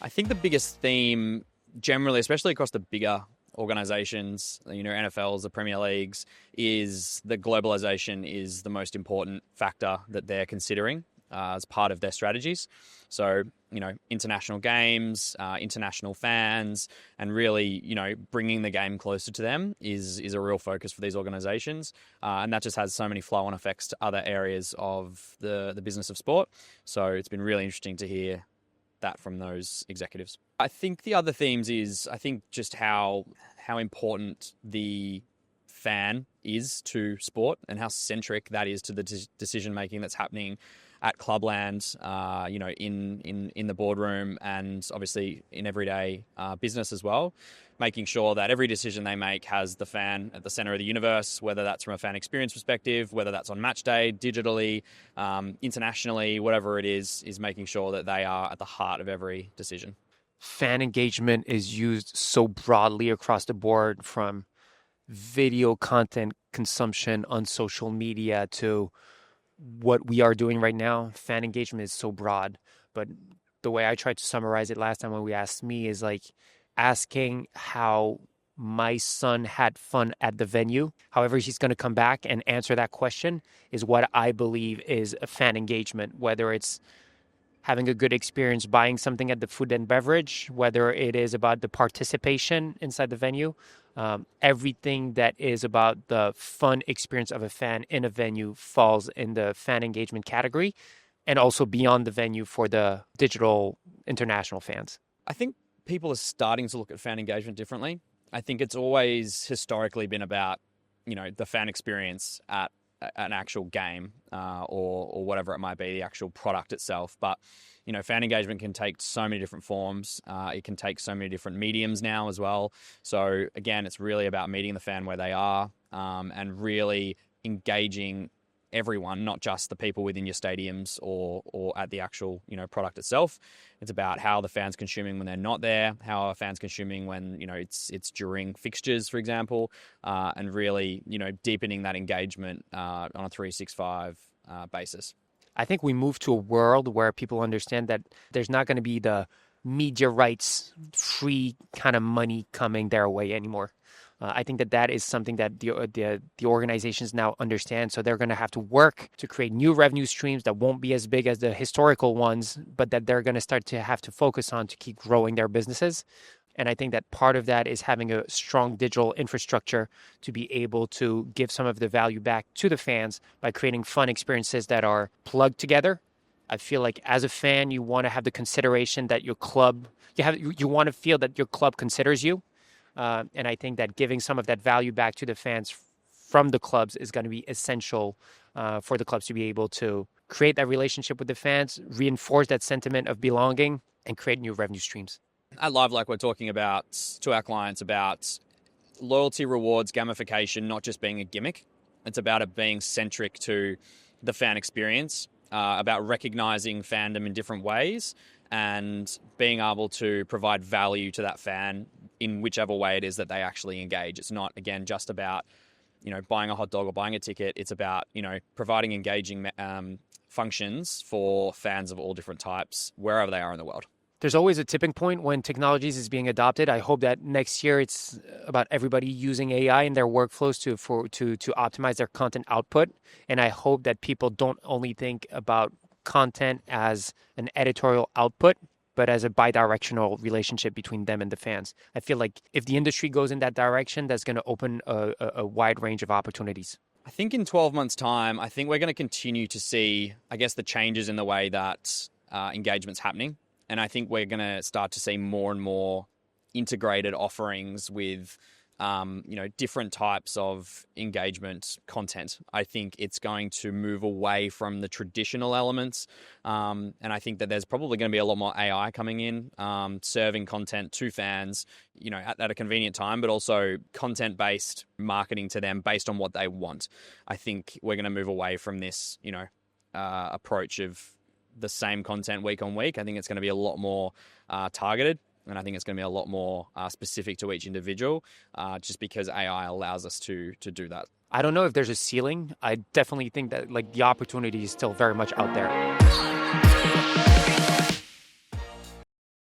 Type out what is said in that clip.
I think the biggest theme generally, especially across the bigger organizations, NFLs, the Premier Leagues, is that globalization is the most important factor that they're considering as part of their strategies. So, international games, international fans, and really, bringing the game closer to them is a real focus for these organizations. And that just has so many flow-on effects to other areas of the business of sport. So it's been really interesting to hear that from those executives. I think the other themes is, just how important the fan is to sport and how centric that is to the decision making that's happening at clubland, in the boardroom, and obviously in everyday business as well, making sure that every decision they make has the fan at the center of the universe, whether that's from a fan experience perspective, whether that's on match day, digitally, internationally, whatever it is making sure that they are at the heart of every decision. Fan engagement is used so broadly across the board, from video content consumption on social media to what we are doing right now. Fan engagement is so broad, but the way I tried to summarize it last time when we asked me is like asking how my son had fun at the venue. However, he's going to come back and answer that question is what I believe is a fan engagement, whether it's having a good experience buying something at the food and beverage, whether it is about the participation inside the venue. Everything that is about the fun experience of a fan in a venue falls in the fan engagement category, and also beyond the venue for the digital international fans. I think people are starting to look at fan engagement differently. I think it's always historically been about, the fan experience at an actual game or whatever it might be, the actual product itself. But, fan engagement can take so many different forms. It can take so many different mediums now as well. So again, it's really about meeting the fan where they are and really engaging everyone, not just the people within your stadiums or at the actual, product itself. It's about how the fans consuming when they're not there, how are fans consuming when, it's during fixtures, for example, and really, deepening that engagement on a 365 basis. I think we move to a world where people understand that there's not going to be the media rights free kind of money coming their way anymore. I think that is something that the organizations now understand. So they're going to have to work to create new revenue streams that won't be as big as the historical ones, but that they're going to start to have to focus on to keep growing their businesses. And I think that part of that is having a strong digital infrastructure to be able to give some of the value back to the fans by creating fun experiences that are plugged together. I feel like as a fan, you want to have the consideration that your club, you want to feel that your club considers you. And I think that giving some of that value back to the fans from the clubs is going to be essential for the clubs to be able to create that relationship with the fans, reinforce that sentiment of belonging, and create new revenue streams. At LiveLike, we're talking about to our clients about loyalty, rewards, gamification, not just being a gimmick. It's about it being centric to the fan experience, about recognizing fandom in different ways and being able to provide value to that fan in whichever way it is that they actually engage. It's not, again, just about, buying a hot dog or buying a ticket. It's about, providing engaging functions for fans of all different types, wherever they are in the world. There's always a tipping point when technologies is being adopted. I hope that next year it's about everybody using AI in their workflows to optimize their content output. And I hope that people don't only think about content as an editorial output, but as a bi-directional relationship between them and the fans. I feel like if the industry goes in that direction, that's going to open a wide range of opportunities. I think in 12 months' time, I think we're going to continue to see, the changes in the way that engagement's happening. And I think we're going to start to see more and more integrated offerings with, different types of engagement content. I think it's going to move away from the traditional elements. And I think that there's probably going to be a lot more AI coming in, serving content to fans, at a convenient time, but also content-based marketing to them based on what they want. I think we're going to move away from this, approach of the same content week on week. I think it's going to be a lot more targeted, and I think it's going to be a lot more specific to each individual, just because AI allows us to do that. I don't know if there's a ceiling. I definitely think that the opportunity is still very much out there.